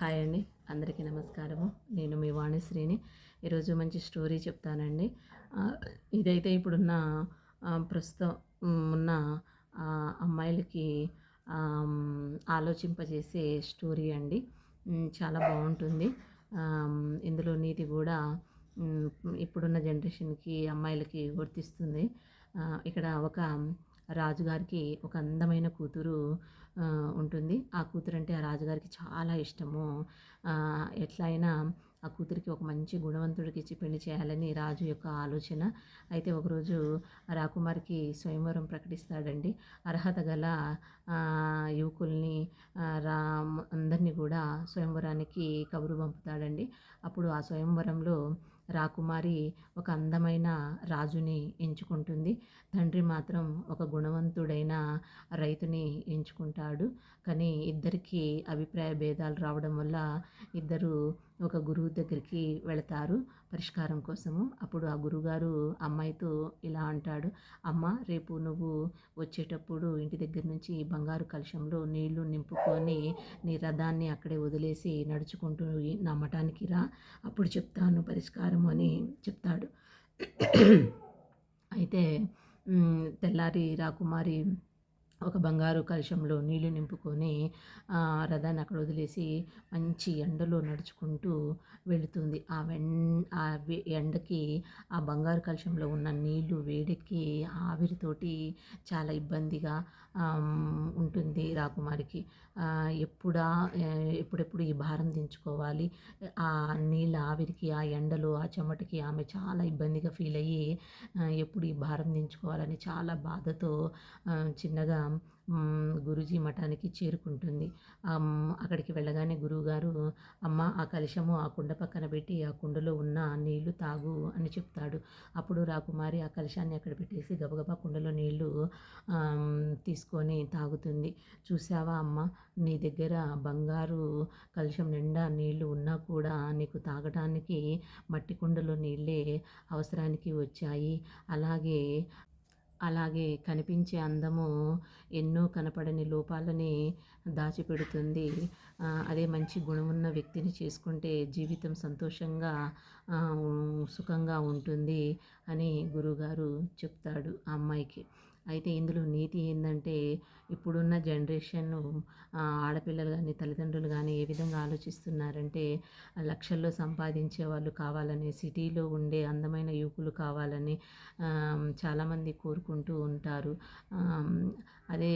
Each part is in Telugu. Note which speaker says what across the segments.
Speaker 1: హాయ్ అండి, అందరికీ నమస్కారము. నేను మీ వాణిశ్రీని. ఈరోజు మంచి స్టోరీ చెప్తానండి. ఇదైతే ఇప్పుడున్న ప్రస్తుతం ఉన్న అమ్మాయిలకి ఆలోచింపజేసే స్టోరీ అండి. చాలా బాగుంటుంది. ఇందులో నీతి కూడా ఇప్పుడున్న జనరేషన్కి అమ్మాయిలకి వర్తిస్తుంది. ఇక్కడ ఒక రాజుగారికి ఒక అందమైన కూతురు ఉంటుంది. ఆ కూతురు అంటే ఆ రాజుగారికి చాలా ఇష్టము. ఎట్లా అయినా ఆ కూతురికి ఒక మంచి గుణవంతుడికి ఇచ్చి పెళ్లి చేయాలని రాజు యొక్క ఆలోచన. అయితే ఒకరోజు రాకుమారికి స్వయంవరం ప్రకటిస్తాడండి. అర్హత గల యువకుల్ని అందరినీ కూడా స్వయంవరానికి కబురు పంపుతాడండి. అప్పుడు ఆ స్వయంవరంలో రాకుమారి ఒక అందమైన రాజుని ఎంచుకుంటుంది. తండ్రి మాత్రం ఒక గుణవంతుడైన రైతుని ఎంచుకుంటాడు. కానీ ఇద్దరికీ అభిప్రాయ భేదాలు రావడం వల్ల ఇద్దరు ఒక గురువు దగ్గరికి వెళతారు పరిష్కారం కోసము. అప్పుడు ఆ గురువుగారు అమ్మాయితో ఇలా అంటాడు: అమ్మ, రేపు నువ్వు వచ్చేటప్పుడు ఇంటి దగ్గర నుంచి బంగారు కలశంలో నీళ్లు నింపుకొని నీ రథాన్ని అక్కడే వదిలేసి నడుచుకుంటూ నా మఠానికి రా, అప్పుడు చెప్తాను పరిష్కారం అని చెప్తాడు. అయితే తెల్లారి రాకుమారి ఒక బంగారు కలశంలో నీళ్లు నింపుకొని రథాన్ని అక్కడ వదిలేసి మంచి ఎండలో నడుచుకుంటూ వెళుతుంది. ఎండకి ఆ బంగారు కలశంలో ఉన్న నీళ్లు వేడెక్కి ఆవిరితోటి చాలా ఇబ్బందిగా ఉంటుంది రాకుమారికి. ఎప్పుడెప్పుడు ఈ భారం దించుకోవాలి, ఆ నీళ్ళ ఆవిరికి, ఆ ఎండలో, ఆ చెమటకి ఆమె చాలా ఇబ్బందిగా ఫీల్ అయ్యి ఎప్పుడు ఈ భారం దించుకోవాలని చాలా బాధతో చిన్నగా గురూజీ మఠానికి చేరుకుంటుంది. అక్కడికి వెళ్ళగానే గురువుగారు, అమ్మ, ఆ కలశము ఆ కుండ పక్కన పెట్టి ఆ కుండలో ఉన్న నీళ్లు తాగు అని చెప్తాడు. అప్పుడు రాకుమారి ఆ కలశాన్ని అక్కడ పెట్టేసి గబగబా కుండలో నీళ్లు తీసుకొని తాగుతుంది. చూసావా అమ్మ, నీ దగ్గర బంగారు కలశం నిండా నీళ్లు ఉన్నా కూడా నీకు తాగటానికి మట్టి కుండలో నీళ్ళే అవసరానికి వచ్చాయి. అలాగే కనిపించే అందము ఎన్నో కనపడని లోపాలని దాచిపెడుతుంది. అదే మంచి గుణమున్న వ్యక్తిని చేసుకుంటే జీవితం సంతోషంగా సుఖంగా ఉంటుంది అని గురువుగారు చెప్తాడు ఆ అమ్మాయికి. అయితే ఇందులో నీతి ఏంటంటే, ఇప్పుడున్న జనరేషన్ ఆడపిల్లలు కానీ తల్లిదండ్రులు కానీ ఏ విధంగా ఆలోచిస్తున్నారంటే, లక్షల్లో సంపాదించే వాళ్ళు కావాలని, సిటీలో ఉండే అందమైన యువకులు కావాలని చాలామంది కోరుకుంటూ ఉంటారు. అదే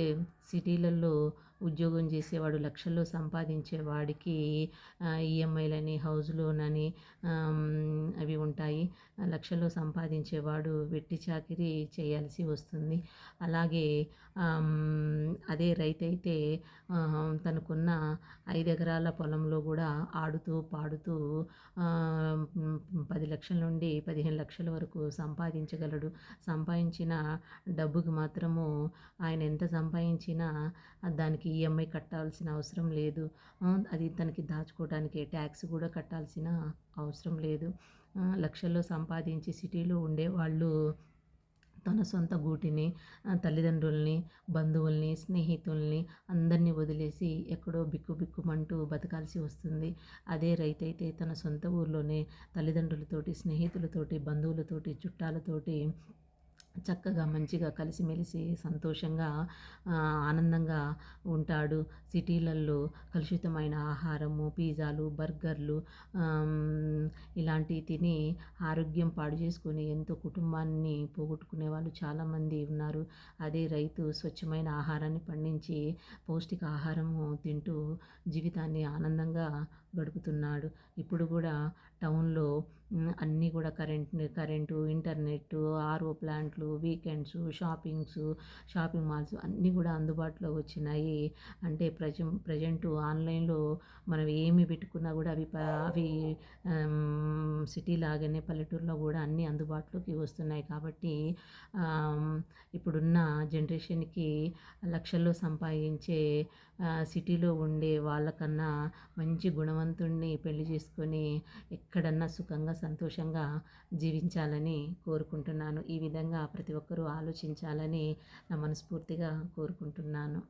Speaker 1: సిటీలలో ఉద్యోగం చేసేవాడు లక్షల్లో సంపాదించేవాడికి ఈఎంఐలని, హౌస్ లోన్ అని అవి ఉంటాయి. లక్షల్లో సంపాదించేవాడు వెట్టి చాకిరీ చేయాల్సి వస్తుంది. అలాగే అదే రైతైతే తనకున్న 5 ఎకరాల పొలంలో కూడా ఆడుతూ పాడుతూ 10 లక్షల నుండి 15 లక్షల వరకు సంపాదించగలడు. సంపాదించిన డబ్బుకి మాత్రము ఆయన ఎంత సంపాదించినా దానికి ఈఎంఐ కట్టాల్సిన అవసరం లేదు. అది తనకి దాచుకోవడానికి ట్యాక్స్ కూడా కట్టాల్సిన అవసరం లేదు. లక్షల్లో సంపాదించి సిటీలో ఉండేవాళ్ళు తన సొంత గూటిని, తల్లిదండ్రుల్ని, బంధువుల్ని, స్నేహితుల్ని అందరినీ వదిలేసి ఎక్కడో బిక్కుబిక్కుమంటూ బతకాల్సి వస్తుంది. అదే రైతైతే తన సొంత ఊర్లోనే తల్లిదండ్రులతోటి, స్నేహితులతోటి, బంధువులతోటి, చుట్టాలతోటి చక్కగా మంచిగా కలిసిమెలిసి సంతోషంగా ఆనందంగా ఉంటాడు. సిటీలలో కలుషితమైన ఆహారము, పిజ్జాలు, బర్గర్లు ఇలాంటివి తిని ఆరోగ్యం పాడు చేసుకొని ఎంతో కుటుంబాన్ని పోగొట్టుకునే వాళ్ళు చాలామంది ఉన్నారు. అదే రైతు స్వచ్ఛమైన ఆహారాన్ని పండించి పౌష్టిక ఆహారము తింటూ జీవితాన్ని ఆనందంగా గడుపుతున్నాడు. ఇప్పుడు కూడా టౌన్లో అన్నీ కూడా కరెంటు, ఇంటర్నెట్, ఆర్ఓ ప్లాంట్లు, వీకెండ్స్, షాపింగ్ మాల్స్ అన్నీ కూడా అందుబాటులో వచ్చినాయి. అంటే ప్రజెంట్ ఆన్లైన్లో మనం ఏమి పెట్టుకున్నా కూడా అవి సిటీ లాగానే పల్లెటూరులో కూడా అన్నీ అందుబాటులోకి వస్తున్నాయి. కాబట్టి ఇప్పుడున్న జనరేషన్కి లక్షల్లో సంపాదించే సిటీలో ఉండే వాళ్ళకన్నా మంచి గుణవంతుణ్ణి పెళ్లి చేసుకొని ఎక్కడన్నా సుఖంగా సంతోషంగా జీవించాలని కోరుకుంటున్నాను. ఈ విధంగా ప్రతి ఒక్కరూ ఆలోచించాలని నా మనస్ఫూర్తిగా కోరుకుంటున్నాను.